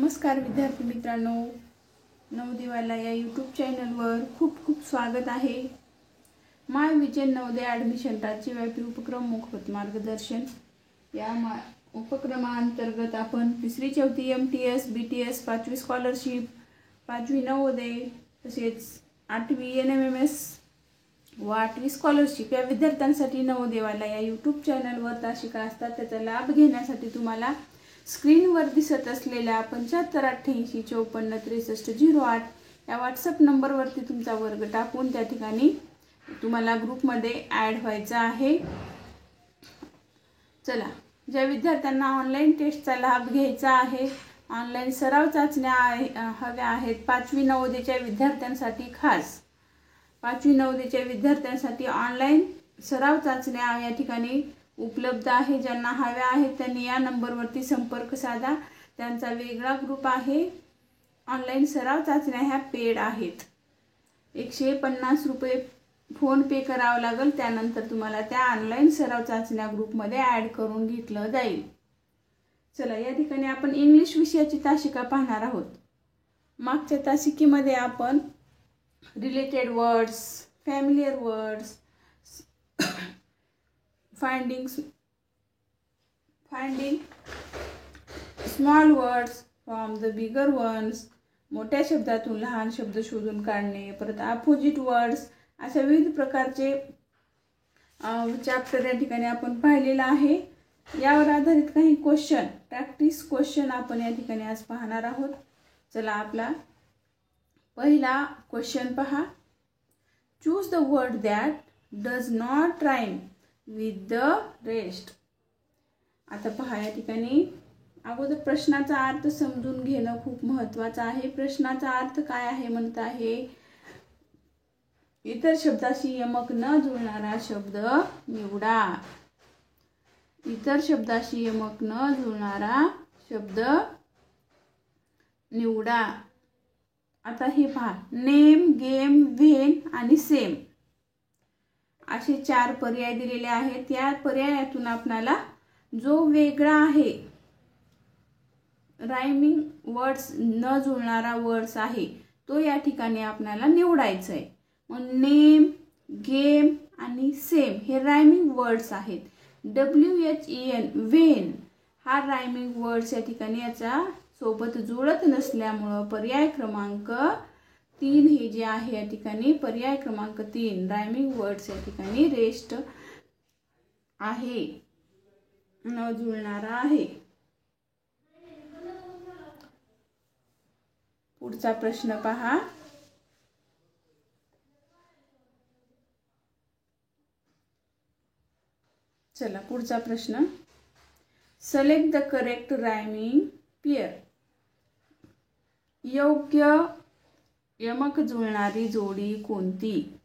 नमस्कार विद्यार्थी मित्रांनो, नवोदयवाला या यूट्यूब चॅनलवर खूप खूप स्वागत आहे। माय विजन नवोदय ॲडमिशन राज्य व्यापी उपक्रम मोफत मार्गदर्शन या उपक्रमांतर्गत आपण तिसरी चौथी MTS BTS 5वी स्कॉलरशिप 5वी नवोदय तसेच 8वी NMMS व 8वी स्कॉलरशिप या विद्यार्थ्यांसाठी नवोदयवाला या यूट्यूब चॅनलवर तासिका असतात। त्याचा लाभ घेण्यासाठी तुम्हाला स्क्रीनवर दिसत असलेल्या 7588546308 या व्हॉट्सअप नंबरवरती तुमचा वर्ग टाकून त्या ठिकाणी तुम्हाला ग्रुपमध्ये ॲड व्हायचं आहे। चला, ज्या विद्यार्थ्यांना ऑनलाईन टेस्टचा लाभ घ्यायचा आहे, ऑनलाईन सराव चाचण्या हव्या आहेत, 5वी नवोदयच्या विद्यार्थ्यांसाठी खास 5वी नवोदयच्या विद्यार्थ्यांसाठी ऑनलाईन सराव चाचण्या या ठिकाणी उपलब्ध आहे। ज्यांना हव्या आहेत त्यांनी या नंबरवरती संपर्क साधा। त्यांचा वेगळा ग्रुप आहे। ऑनलाईन सराव चाचण्या ह्या पेड आहेत। 150 रुपये फोन पे करावं लागेल, त्यानंतर तुम्हाला त्या ऑनलाईन सराव चाचण्या ग्रुपमध्ये ॲड करून घेतलं जाईल। चला, या ठिकाणी आपण इंग्लिश विषयाची तासिका पाहणार आहोत। मागच्या तासिकेमध्ये आपण related words, familiar words, finding small words from the bigger ones, मोठ्या शब्दातून लहान शब्द शोधून काढणे, परत अपोजिट वर्ड्स, अशा विविध प्रकारचे चॅप्टर या ठिकाणी आपण पाहिलेला आहे। यावर आधारित काही क्वेश्चन, प्रॅक्टिस क्वेश्चन आपण या ठिकाणी आज पाहणार आहोत। चला, आपला पहिला क्वेश्चन पहा। Choose the word that does not rhyme with the rest. आता पहा, या ठिकाणी अगोदर प्रश्नाचा अर्थ समजून घेणं खूप महत्त्वाचं आहे। प्रश्नाचा अर्थ काय आहे म्हणत आहे, इतर शब्दाशी यमक न जुळणारा शब्द निवडा। इतर शब्दाशी यमक न जुळणारा शब्द निवडा। आता हे पहा, नेम, गेम, व्हेन आणि सेम असे 4 पर्याय दिलेले आहेत। या पर्यायातून आपल्याला जो वेगळा आहे, रायमिंग वर्ड्स न जुळणारा वर्ड्स आहे, तो या ठिकाणी आपल्याला निवडायचा आहे। मग नेम, गेम आणि सेम हे रायमिंग वर्ड्स आहेत। WHEN व्हेन हा रायमिंग वर्ड्स या ठिकाणी याचा सोबत जुळत नसल्यामुळे पर्याय क्रमांक 3 हे जे आहे या ठिकाणी पर्याय क्रमांक 3 रायमिंग वर्ड्स या ठिकाणी रेस्ट आहे, न जुळणारा आहे। पुढचा प्रश्न पहा। चला, पुढचा प्रश्न, select the correct rhyming pair. योग्य यमक जुळणारी जोडी कोणती?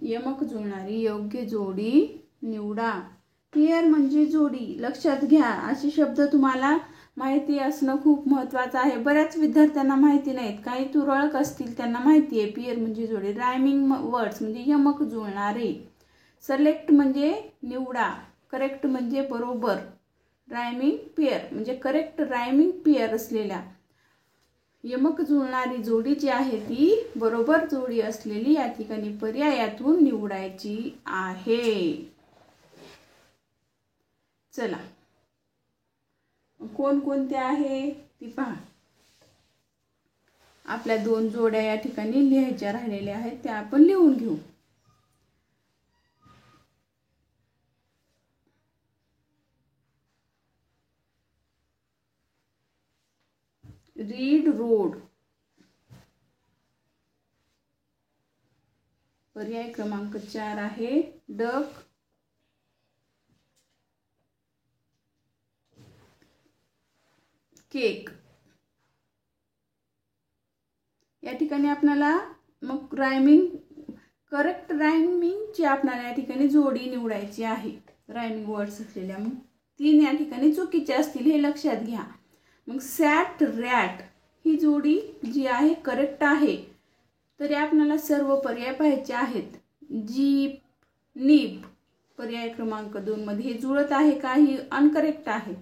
यमक जुळणारी योग्य जोडी निवडा। पेअर म्हणजे जोडी, लक्षात घ्या। असे शब्द तुम्हाला माहिती असणं खूप महत्त्वाचं आहे। बऱ्याच विद्यार्थ्यांना माहिती नाहीत, काही तुरळक असतील त्यांना माहिती आहे पेअर म्हणजे जोडी। रायमिंग वर्ड्स म्हणजे यमक जुळणारे, सिलेक्ट म्हणजे निवडा, करेक्ट म्हणजे बरोबर, रायमिंग पेअर म्हणजे करेक्ट रायमिंग पेअर असलेल्या यमक जुळणारी जोडी जी आहे ती बरोबर जोडी असलेली या ठिकाणी पर्यायातून निवडायची आहे। चला, कोणकोणते आहे ती पहा। आपल्या 2 जोड्या या ठिकाणी लिहायच्या राहिलेल्या आहेत, त्या आपण लिहून घेऊ। रीड, रोड पर्याय क्रमांक 4 आहे। Duck, cake. या ठिकाणी आपल्याला मग रायमिंग, करेक्ट रायमिंगची आपल्याला या ठिकाणी जोडी निवडायची आहे। रायमिंग वर्ड्स असलेल्या मग 3 या ठिकाणी चुकीचे असतील हे लक्षात घ्या। मग सॅट, रॅट ही जोडी जी आहे करेक्ट आहे, तरी आपल्याला सर्व पर्याय पाहायचे आहेत। जीप, नीप पर्याय क्रमांक 2 मध्ये हे जुळत आहे का, ही अनकरेक्ट आहे।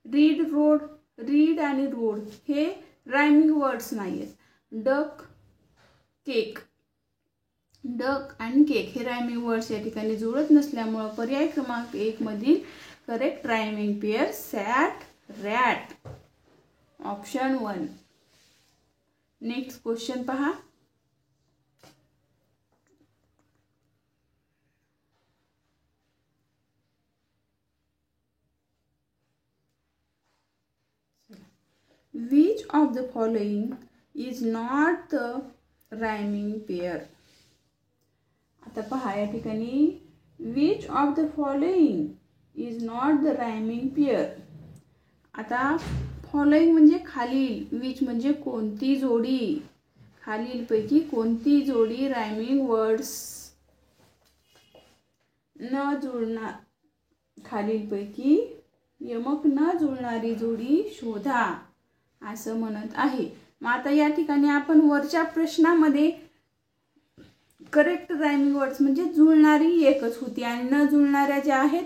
रीड, रोड रीड आणि रोड हे रायमिंग वर्ड्स नाही आहेत. डक, केक, डक आणि केक हे रायमिंग वर्ड्स या ठिकाणी जुळत नसल्यामुळे पर्याय क्रमांक 1 मधील करेक्ट रायमिंग पेअर सॅट, रॅट. ऑप्शन 1. नेक्स्ट क्वेश्चन पहा. Which of the following is not the rhyming pair? आता पहा या ठिकाणी which of the following is not the rhyming pair. आता following म्हणजे खालील, which म्हणजे कोणती जोडी, खालीलपैकी कोणती जोडी रायमिंग वर्ड्स न जुळणार, खालीलपैकी यमक न जुळणारी जोडी शोधा असं म्हणत आहे. मग आता या ठिकाणी आपण वरच्या प्रश्नामध्ये करेक्ट रायमिंग वर्ड्स म्हणजे जुळणारी एकच होती आणि न जुळणाऱ्या ज्या आहेत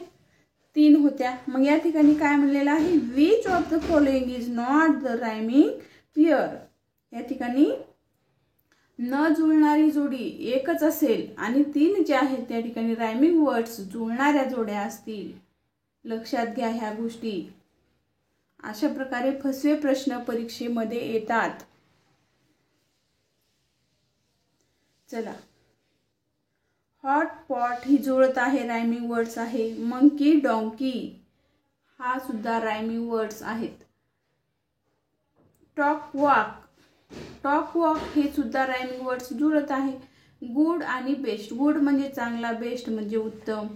3 होत्या. मग या ठिकाणी काय म्हणलेलं आहे, which of the following is not the rhyming pair. या ठिकाणी न जुळणारी जोडी एकच असेल आणि 3 जे आहेत त्या ठिकाणी रायमिंग वर्ड्स जुळणाऱ्या जोड्या असतील. लक्षात घ्या ह्या गोष्टी. अशा प्रकारे फसवे प्रश्न परीक्षेमध्ये येतात. चला, हॉट पॉट ही जुळत आहे, रायमिंग वर्ड्स आहे. मंकी, डॉंकी हा सुद्धा रायमिंग वर्ड्स आहेत. टॉक वॉक, टॉक वॉक हे सुद्धा रायमिंग वर्ड्स जुळत आहे. गुड आणि बेस्ट, गुड म्हणजे चांगला, बेस्ट म्हणजे उत्तम,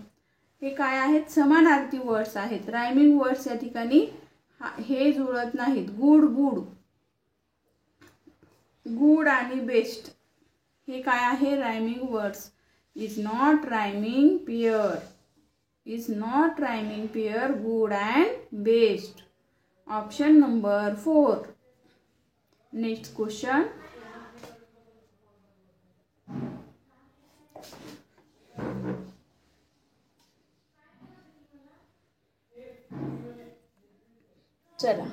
हे काय आहेत, समानार्थी वर्ड्स आहेत. रायमिंग वर्ड्स या ठिकाणी हे जुळत नाहीत. गुड, गुड, गुड आणि बेस्ट हे काय आहे, rhyming words. Is not rhyming pair, is not rhyming pair good and best. Option number 4. Next question. चला,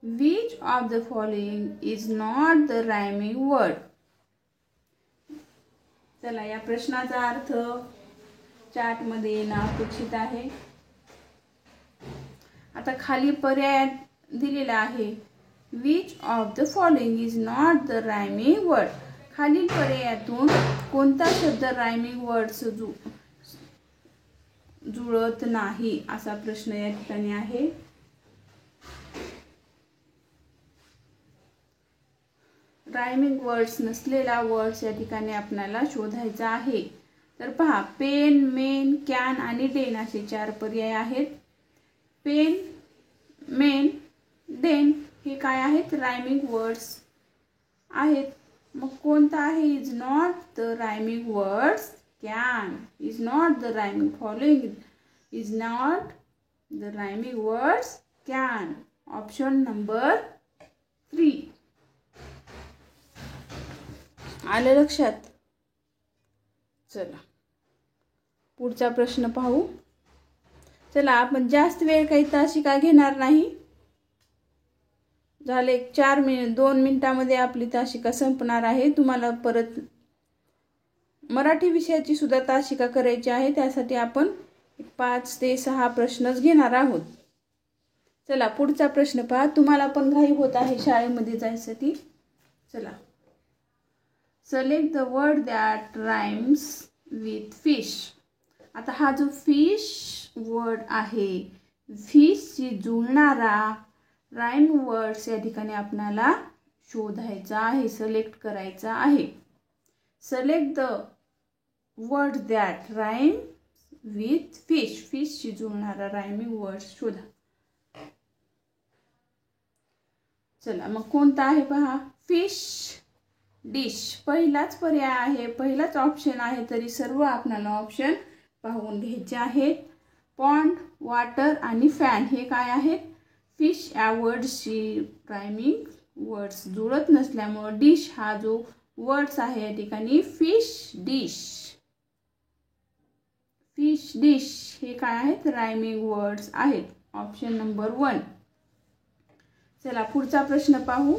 which of the following is not the rhyming word. चला, या प्रश्नाचा अर्थ चार्ट मध्ये येणं अपेक्षित आहे. आता खाली पर्याय दिलेला आहे, which of the following is not the rhyming word. खालील पर्यायातून कोणता शब्द रायमिंग वर्ड्स जुळत नाही असा प्रश्न या ठिकाणी आहे. रायमिंग वर्ड्स नसलेला वर्ड्स या ठिकाणी आपल्याला शोधायचा आहे. तर पहा, पेन, मेन, कॅन आणि डेन असे 4 पर्याय आहेत. पेन, मेन, डेन हे काय आहेत, रायमिंग वर्ड्स आहेत. मग कोणता आहे, is not the rhyming words. Can is not the rhyming, following is not the rhyming words. Can. Option number 3. आलं लक्षात. चला, पुढचा प्रश्न पाहू. चला, आपण जास्त वेळ काही तासिका घेणार नाही. झाले 2 मिनिटांमध्ये आपली तासिका संपणार आहे. तुम्हाला परत मराठी विषयाची सुद्धा तासिका करायची आहे. त्यासाठी आपण 5 ते 6 प्रश्नच घेणार आहोत. चला, पुढचा प्रश्न पहा. तुम्हाला पण घाई होत आहे शाळेमध्ये जायसाठी. चला, select the word that rhymes with fish. आता हा जो फिश वर्ड आहे, फिशशी जुळणारा राइम वर्ड्स या ठिकाणी आपल्याला शोधायचा आहे, सिलेक्ट करायचा आहे. Select the word that rhyme with fish. फिशशी जुळणारा रायमिंग वर्ड्स शोधा. चला, मग कोणता आहे पहा. फिश, डिश पहिलाच पर्याय आहे, पहिलाच ऑप्शन आहे. तरी सर्व आपल्याला ऑप्शन पाहून घ्यायचे आहेत. पॉन्ड, वॉटर आणि फॅन हे काय आहेत, फिश या वर्ड्सची रायमिंग वर्ड्स जुळत नसल्यामुळे डिश हा जो वर्ड्स आहे या ठिकाणी फिश डिश. फिश डिश हे काय आहेत? रायमिंग वर्ड्स आहेत. Option number 1. चला पुढचा प्रश्न पाहू.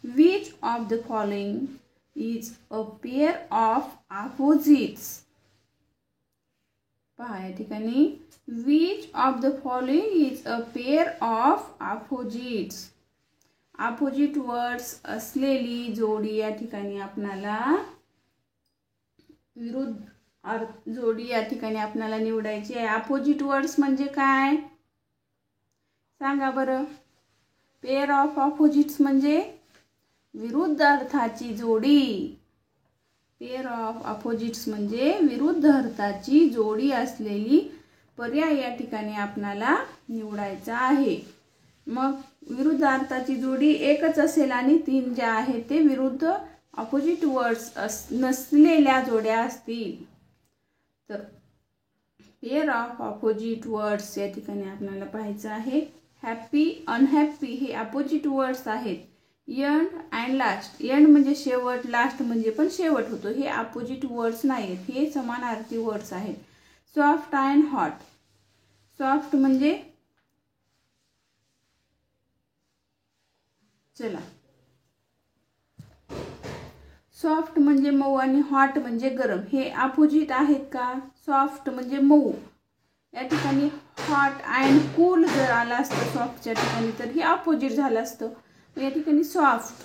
Which of the following is a pair of opposites? पहा या ठिकाणी which of the following is a pair of opposites? Opposite words असलेली जोडी या ठिकाणी आपणाला विरुद्ध जोडी या ठिकाणी आपणाला निवडायची आहे. ऑपोजिट वर्ड्स म्हणजे काय सांगा बरं? पेअर ऑफ ऑपोजिट्स म्हणजे विरुद्ध अर्थाची जोडी. पेअर ऑफ ऑपोजिट्स म्हणजे विरुद्ध अर्थाची जोडी असलेली पर्याय या ठिकाणी आपणाला निवडायचा आहे. मग विरुद्ध अर्थाची जोडी एकच असेल आणि 3 ज्या आहेत ते विरुद्ध ऑपोजिट वर्ड्स नसलेल्या जोड्या असतील. तर पेअर ऑफ ऑपोजिट वर्ड्स या ठिकाणी आपल्याला पाहायचं आहे. हॅपी, अनहॅपी हे ऑपोजिट वर्ड्स आहेत. एंड अँड लास्ट, एंड म्हणजे शेवट, लास्ट म्हणजे पण शेवट होतो, हे ऑपोजिट वर्ड्स नाहीत, हे समानार्थी वर्ड्स आहेत. सॉफ्ट अँड हॉट, सॉफ्ट म्हणजे चला सॉफ्ट म्हणजे मऊ आणि हॉट म्हणजे गरम, हे ऑपोजिट आहेत का? सॉफ्ट म्हणजे मऊ, या ठिकाणी हॉट अँड कूल जर आला असतं सॉफ्टच्या ठिकाणी तर हे ऑपोजिट झालं असतं. या ठिकाणी सॉफ्ट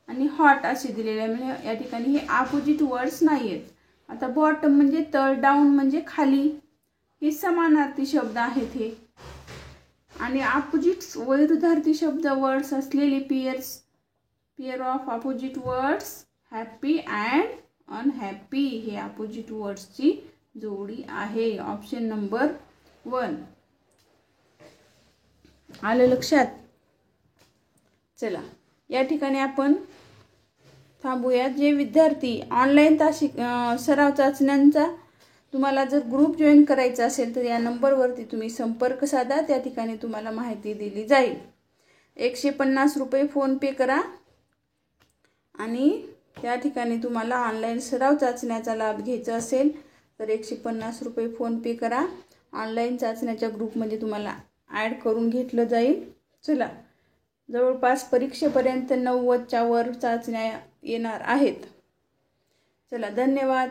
आणि हॉट असे दिलेले आहे, म्हणजे या ठिकाणी हे ऑपोजिट वर्ड्स नाही आहेत. आता बॉटम म्हणजे तळ, डाऊन म्हणजे खाली, हे समानार्थी शब्द आहेत हे. आणि ऑपोजिट विरुद्धार्थी शब्द वर्ड्स असलेले pair of opposite words happy and unhappy हे ऑपोजिट वर्ड्सची जोडी आहे. Option number 1. आलं लक्षात? चला या ठिकाणी आपण थांबूया. जे विद्यार्थी ऑनलाईन सराव चाचण्यांचा तुम्हाला जर ग्रुप जॉईन करायचा असेल तर या नंबरवरती तुम्ही संपर्क साधा, त्या ठिकाणी तुम्हाला माहिती दिली जाईल. 150 रुपये फोनपे करा आणि त्या ठिकाणी तुम्हाला ऑनलाईन सराव चाचण्याचा लाभ घ्यायचा असेल तर 150 रुपये फोनपे करा. ऑनलाईन चाचण्याच्या ग्रुपमध्ये तुम्हाला ॲड करून घेतलं जाईल. चला जवळपास परीक्षेपर्यंत 90च्या वर चाचण्या येणार आहेत. चला धन्यवाद.